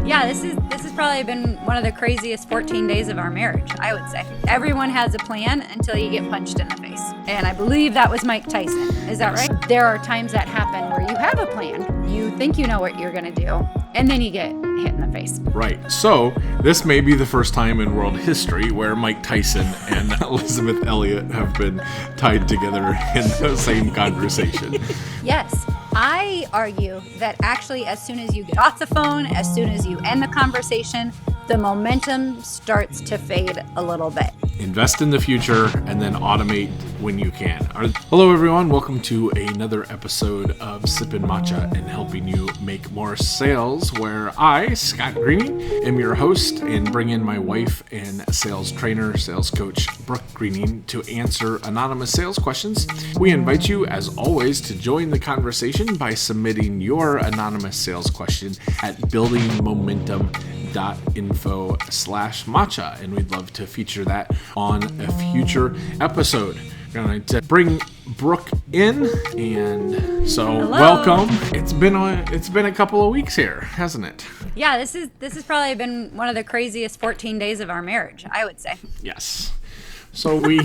Yeah, this has probably been one of the craziest 14 days of our marriage, I would say. Everyone has a plan until you get punched in the face. And I believe that was Mike Tyson. Is that right? There are times that happen where you have a plan, you think you know what you're going to do, and then you get hit in the face. Right. So this may be the first time in world history where Mike Tyson and Elizabeth Elliot have been tied together in the same conversation. Yes. I argue that actually as soon as you get off the phone, as soon as you end the conversation, the momentum starts to fade a little bit. Invest in the future and then automate when you can. Hello everyone, welcome to another episode of Sippin Matcha and helping you make more sales, where I, Scott Greening, am your host and bring in my wife and sales trainer, sales coach, Brooke Greening, to answer anonymous sales questions. We invite you, as always, to join the conversation by submitting your anonymous sales question at buildingmomentum.info/matcha, and we'd love to feature that on a future episode. We're going to bring Brooke in, and so Hello. Welcome. It's been a couple of weeks here, hasn't it? Yeah, this has probably been one of the craziest 14 days of our marriage, I would say. Yes. So we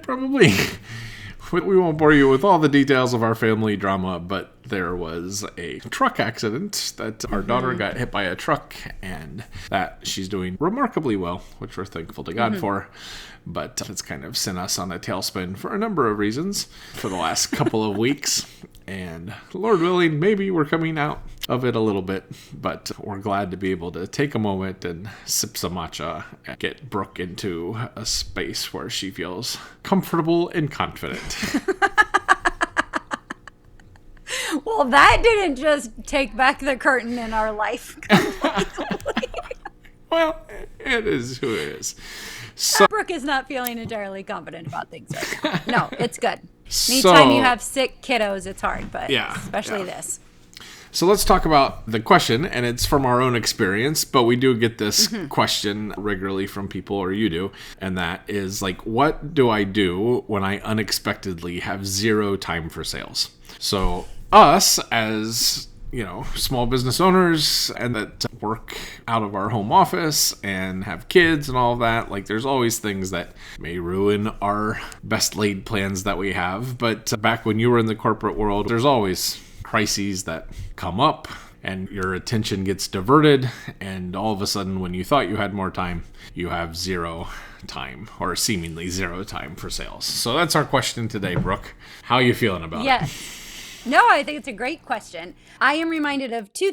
probably. We won't bore you with all the details of our family drama, but there was a truck accident that our daughter got hit by a truck, and that she's doing remarkably well, which we're thankful to God for. But it's kind of sent us on a tailspin for a number of reasons for the last couple of weeks. And Lord willing, maybe we're coming out of it a little bit, but we're glad to be able to take a moment and sip some matcha and get Brooke into a space where she feels comfortable and confident. Well, that didn't just take back the curtain in our life completely. Well, it is who it is. So, Brooke is not feeling entirely confident about things right now. No, it's good. Anytime you have sick kiddos, it's hard, but especially this. So let's talk about the question, and it's from our own experience, but we do get this question regularly from people, or you do, and that is like, what do I do when I unexpectedly have zero time for sales? So us as small business owners and that work out of our home office and have kids and all of that, like there's always things that may ruin our best laid plans that we have. But back when you were in the corporate world, there's always crises that come up and your attention gets diverted, and all of a sudden when you thought you had more time, you have zero time, or seemingly zero time for sales. So that's our question today, Brooke. How are you feeling about it? No, I think it's a great question. I am reminded of two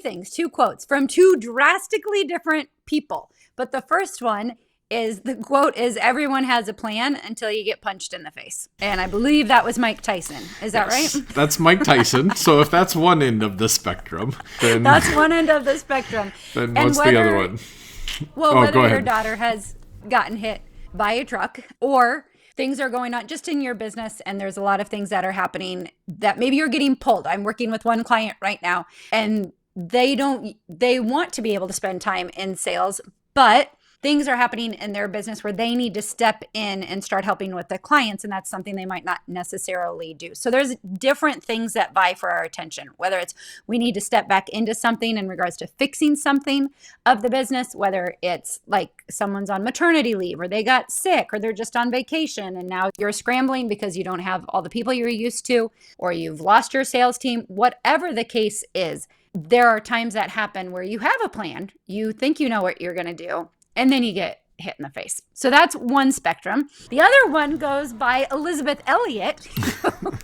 quotes from two drastically different people. But the first one is, the quote is, everyone has a plan until you get punched in the face. And I believe that was Mike Tyson. Is that right? That's Mike Tyson. So if that's one end of the spectrum, then... That's one end of the spectrum. Then what's the other one? Well, whether your daughter has gotten hit by a truck, or things are going on just in your business, and there's a lot of things that are happening that maybe you're getting pulled. I'm working with one client right now, and they want to be able to spend time in sales, but things are happening in their business where they need to step in and start helping with the clients, and that's something they might not necessarily do. So there's different things that vie for our attention, whether it's we need to step back into something in regards to fixing something of the business, whether it's like someone's on maternity leave, or they got sick, or they're just on vacation, and now you're scrambling because you don't have all the people you're used to, or you've lost your sales team. Whatever the case is, there are times that happen where you have a plan, you think you know what you're going to do, and then you get hit in the face. So that's one spectrum. The other one goes by Elizabeth Elliot, who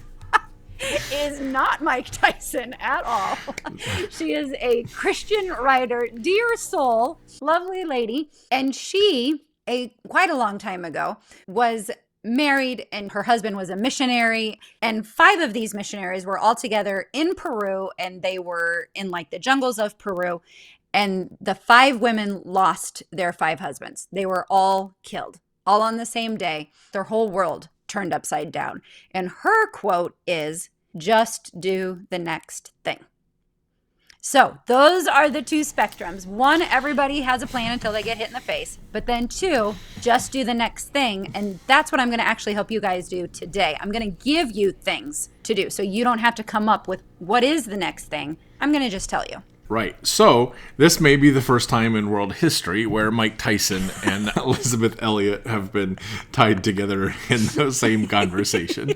is not Mike Tyson at all. She is a Christian writer, dear soul, lovely lady. And she, quite a long time ago, was married, and her husband was a missionary, and 5 of these missionaries were all together in Peru, and they were in like the jungles of Peru. And the 5 women lost their 5 husbands. They were all killed, all on the same day. Their whole world turned upside down. And her quote is, just do the next thing. So those are the two spectrums. 1, everybody has a plan until they get hit in the face. But then 2, just do the next thing. And that's what I'm going to actually help you guys do today. I'm going to give you things to do so you don't have to come up with what is the next thing. I'm going to just tell you. Right. So this may be the first time in world history where Mike Tyson and Elizabeth Elliot have been tied together in the same conversation.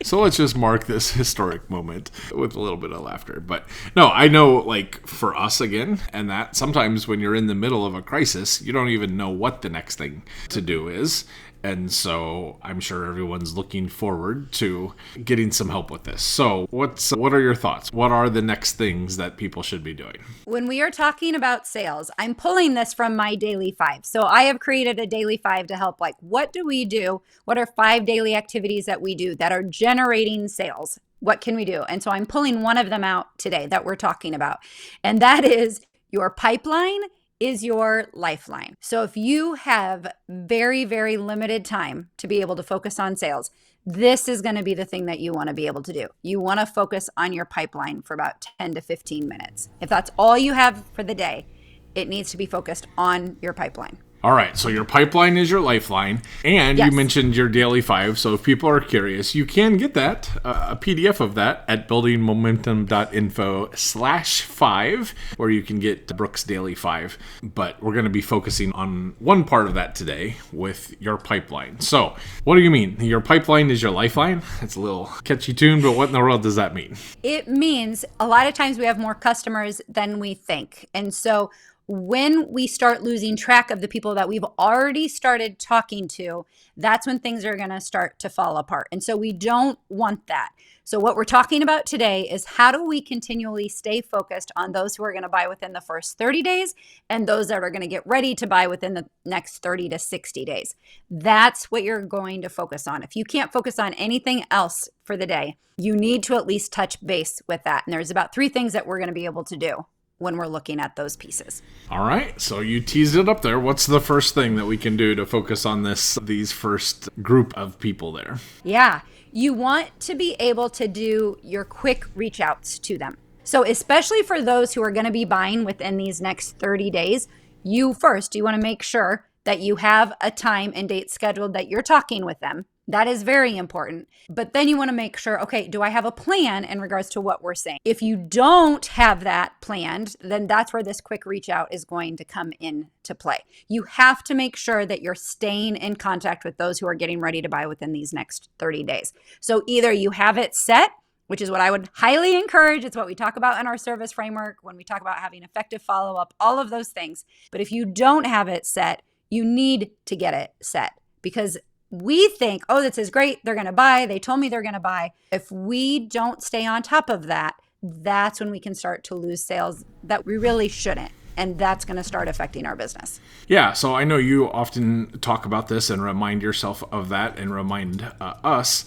So let's just mark this historic moment with a little bit of laughter. But no, I know, like, for us again, and that sometimes when you're in the middle of a crisis, you don't even know what the next thing to do is. And so I'm sure everyone's looking forward to getting some help with this. So what are your thoughts? What are the next things that people should be doing? When we are talking about sales, I'm pulling this from my daily 5. So I have created a daily 5 to help, like, what do we do? What are 5 daily activities that we do that are generating sales? What can we do? And so I'm pulling one of them out today that we're talking about. And that is your pipeline is your lifeline. So if you have very, very limited time to be able to focus on sales, this is going to be the thing that you want to be able to do. You want to focus on your pipeline for about 10 to 15 minutes. If that's all you have for the day, it needs to be focused on your pipeline. All right, so your pipeline is your lifeline, and Yes. You mentioned your daily 5, so if people are curious, you can get that, a PDF of that at buildingmomentum.info/5, where you can get Brooke's daily 5, but we're going to be focusing on one part of that today with your pipeline. So, what do you mean? Your pipeline is your lifeline? It's a little catchy tune, but what in the world does that mean? It means a lot of times we have more customers than we think. And so when we start losing track of the people that we've already started talking to, that's when things are going to start to fall apart. And so we don't want that. So what we're talking about today is how do we continually stay focused on those who are going to buy within the first 30 days and those that are going to get ready to buy within the next 30 to 60 days. That's what you're going to focus on. If you can't focus on anything else for the day, you need to at least touch base with that. And there's about 3 things that we're going to be able to do when we're looking at those pieces. All right, so you teased it up there. What's the first thing that we can do to focus on these first group of people there? Yeah, you want to be able to do your quick reach outs to them. So especially for those who are going to be buying within these next 30 days, you want to make sure that you have a time and date scheduled that you're talking with them. That is very important. But then you want to make sure, okay, do I have a plan in regards to what we're saying? If you don't have that planned, then that's where this quick reach out is going to come into play. You have to make sure that you're staying in contact with those who are getting ready to buy within these next 30 days. So either you have it set, which is what I would highly encourage. It's what we talk about in our service framework when we talk about having effective follow-up, all of those things. But if you don't have it set, you need to get it set, because we think, oh, this is great. They're going to buy. They told me they're going to buy. If we don't stay on top of that, that's when we can start to lose sales that we really shouldn't. And that's going to start affecting our business. Yeah, so I know you often talk about this and remind yourself of that and remind us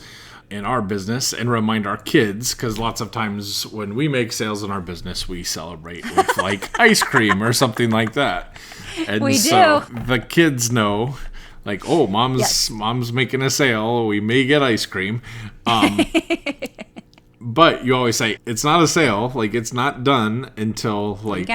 in our business and remind our kids, because lots of times when we make sales in our business, we celebrate with like ice cream or something like that. And we so do. The kids know, like, oh, mom's making a sale. We may get ice cream. But you always say, it's not a sale. Like, it's not done until, like,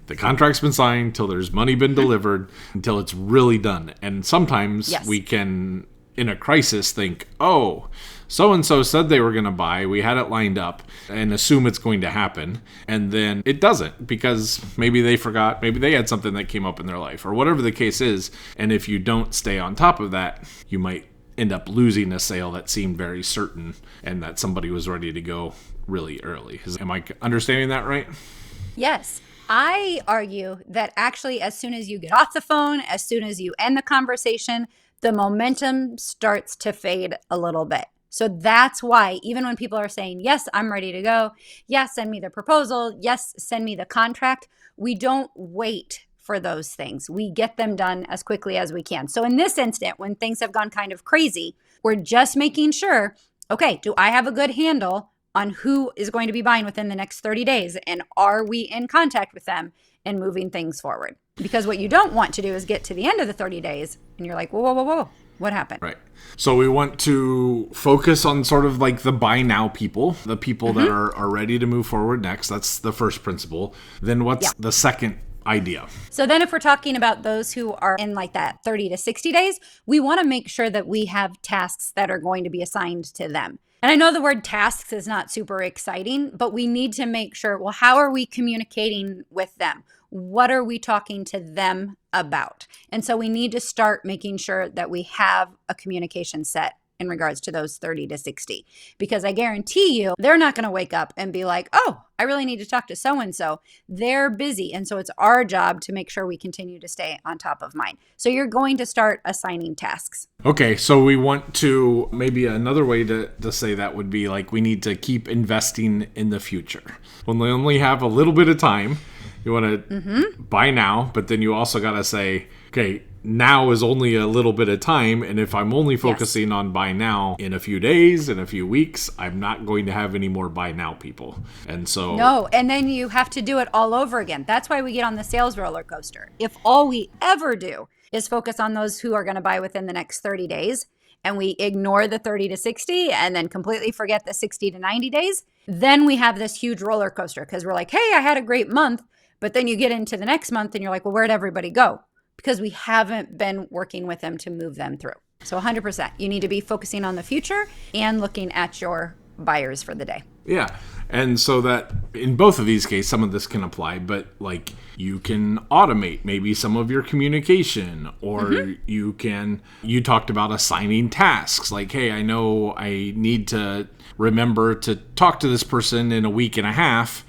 the contract's been signed, until there's money been delivered, until it's really done. And sometimes we can, in a crisis, think, oh, so-and-so said they were going to buy. We had it lined up and assume it's going to happen. And then it doesn't, because maybe they forgot. Maybe they had something that came up in their life or whatever the case is. And if you don't stay on top of that, you might end up losing a sale that seemed very certain and that somebody was ready to go really early. Am I understanding that right? Yes. I argue that actually, as soon as you get off the phone, as soon as you end the conversation, the momentum starts to fade a little bit. So that's why even when people are saying, yes, I'm ready to go. Yes, send me the proposal. Yes, send me the contract. We don't wait for those things. We get them done as quickly as we can. So in this instant, when things have gone kind of crazy, we're just making sure, okay, do I have a good handle on who is going to be buying within the next 30 days? And are we in contact with them and moving things forward? Because what you don't want to do is get to the end of the 30 days and you're like, whoa, whoa, whoa, whoa. What happened? Right. So we want to focus on sort of like the buy now people, the people that are ready to move forward next. That's the first principle. Then what's the second idea? So then if we're talking about those who are in like that 30 to 60 days, we want to make sure that we have tasks that are going to be assigned to them. And I know the word tasks is not super exciting, but we need to make sure, well, how are we communicating with them? What are we talking to them about? And so we need to start making sure that we have a communication set in regards to those 30 to 60, because I guarantee you, they're not going to wake up and be like, oh, I really need to talk to so-and-so. They're busy. And so it's our job to make sure we continue to stay on top of mind. So you're going to start assigning tasks. Okay, so we want to, maybe another way to say that would be like, we need to keep investing in the future. When we only have a little bit of time, you want to buy now, but then you also got to say, okay, now is only a little bit of time. And if I'm only focusing on buy now, in a few days, in a few weeks, I'm not going to have any more buy now people. And so no, and then you have to do it all over again. That's why we get on the sales roller coaster. If all we ever do is focus on those who are going to buy within the next 30 days, and we ignore the 30 to 60 and then completely forget the 60 to 90 days, then we have this huge roller coaster, because we're like, hey, I had a great month. But then you get into the next month and you're like, well, where'd everybody go? Because we haven't been working with them to move them through. So 100%, you need to be focusing on the future and looking at your buyers for the day. Yeah. And so that in both of these cases, some of this can apply, but like you can automate maybe some of your communication, or you talked about assigning tasks. Like, hey, I know I need to remember to talk to this person in a week and a half.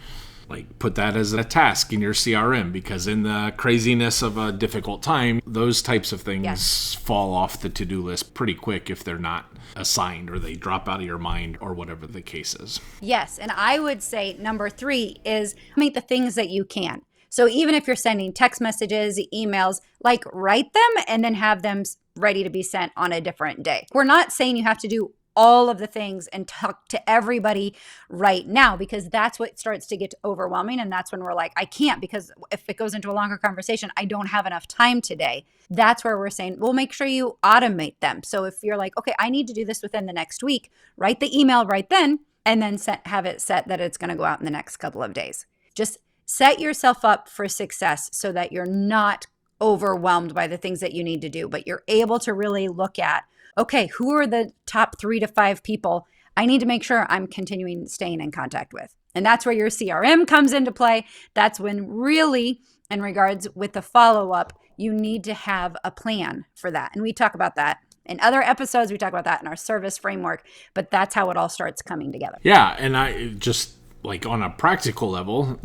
Like, put that as a task in your CRM, because in the craziness of a difficult time, those types of things fall off the to-do list pretty quick if they're not assigned, or they drop out of your mind, or whatever the case is. Yes. And I would say number 3 is make the things that you can. So even if you're sending text messages, emails, like write them and then have them ready to be sent on a different day. We're not saying you have to do all of the things and talk to everybody right now, because that's what starts to get overwhelming. And that's when we're like, I can't, because if it goes into a longer conversation, I don't have enough time today. That's where we're saying, well, make sure you automate them. So if you're like, okay, I need to do this within the next week, write the email right then, and then have it set that it's going to go out in the next couple of days. Just set yourself up for success so that you're not overwhelmed by the things that you need to do, but you're able to really look at, okay, who are the top 3 to 5 people I need to make sure I'm continuing staying in contact with? And that's where your CRM comes into play. That's when really, in regards with the follow-up, you need to have a plan for that. And we talk about that in other episodes. We talk about that in our service framework, but that's how it all starts coming together. Yeah, and I just, like, on a practical level,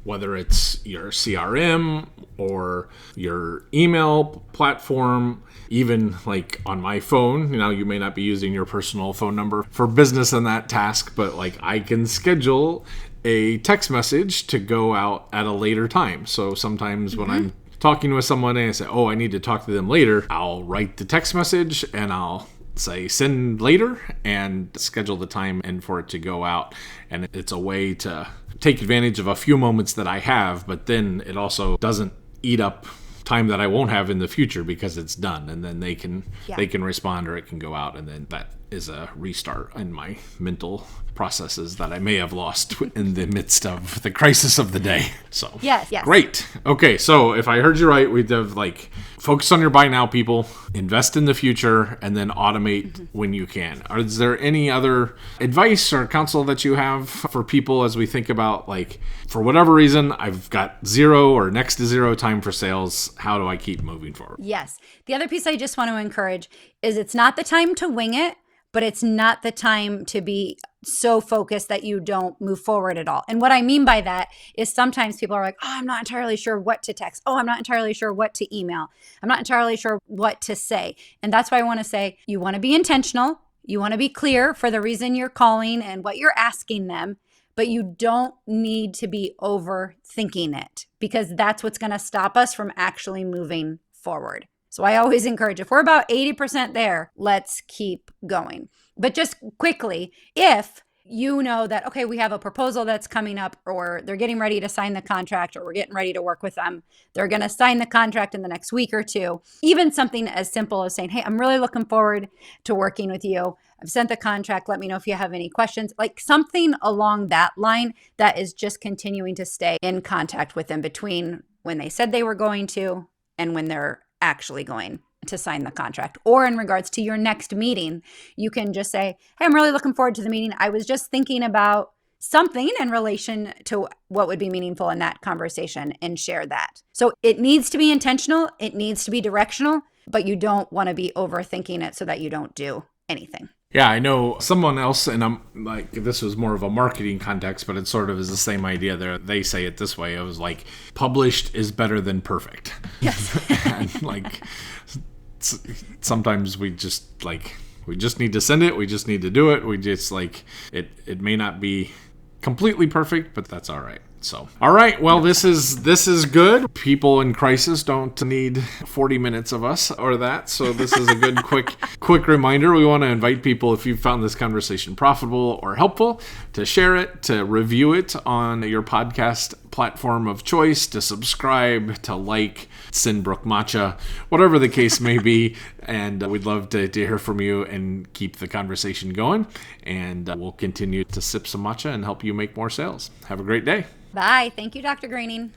whether it's your CRM or your email platform, even like on my phone, you may not be using your personal phone number for business in that task, but like I can schedule a text message to go out at a later time. So sometimes when I'm talking with someone and I say, oh, I need to talk to them later, I'll write the text message and I'll say send later and schedule the time and for it to go out. And it's a way to take advantage of a few moments that I have, but then it also doesn't eat up time that I won't have in the future because it's done, and then they can respond, or it can go out, and then that is a restart in my mental processes that I may have lost in the midst of the crisis of the day. So yes. Great. Okay, so if I heard you right, we'd have like focus on your buy now people, invest in the future, and then automate when you can. Is there any other advice or counsel that you have for people as we think about, like, for whatever reason, I've got 0 or next to 0 time for sales, how do I keep moving forward? Yes. The other piece I just want to encourage is it's not the time to wing it, but it's not the time to be so focused that you don't move forward at all. And what I mean by that is sometimes people are like, oh, I'm not entirely sure what to text. Oh, I'm not entirely sure what to email. I'm not entirely sure what to say. And that's why I want to say, you want to be intentional. You want to be clear for the reason you're calling and what you're asking them, but you don't need to be overthinking it, because that's what's going to stop us from actually moving forward. So I always encourage, if we're about 80% there, let's keep going. But just quickly, if you know that, okay, we have a proposal that's coming up, or they're getting ready to sign the contract, or we're getting ready to work with them, they're going to sign the contract in the next week or two, even something as simple as saying, hey, I'm really looking forward to working with you. I've sent the contract. Let me know if you have any questions, like something along that line that is just continuing to stay in contact with them between when they said they were going to and when they're actually going to sign the contract. Or in regards to your next meeting, you can just say, hey, I'm really looking forward to the meeting. I was just thinking about something in relation to what would be meaningful in that conversation and share that. So it needs to be intentional. It needs to be directional, but you don't want to be overthinking it so that you don't do anything. Yeah, I know someone else, and I'm like, this was more of a marketing context, but it sort of is the same idea there. They say it this way. It was like, published is better than perfect. Yes. And like, sometimes we just need to send it. We just need to do it. We just it may not be completely perfect, but that's all right. So, all right. Well, this is good. People in crisis don't need 40 minutes of us or that. So this is a good, quick reminder. We want to invite people, if you found this conversation profitable or helpful, to share it, to review it on your podcast platform of choice, to subscribe, to like, send Brooke Matcha, whatever the case may be. And we'd love to hear from you and keep the conversation going. And we'll continue to sip some matcha and help you make more sales. Have a great day. Bye. Thank you, Dr. Greening.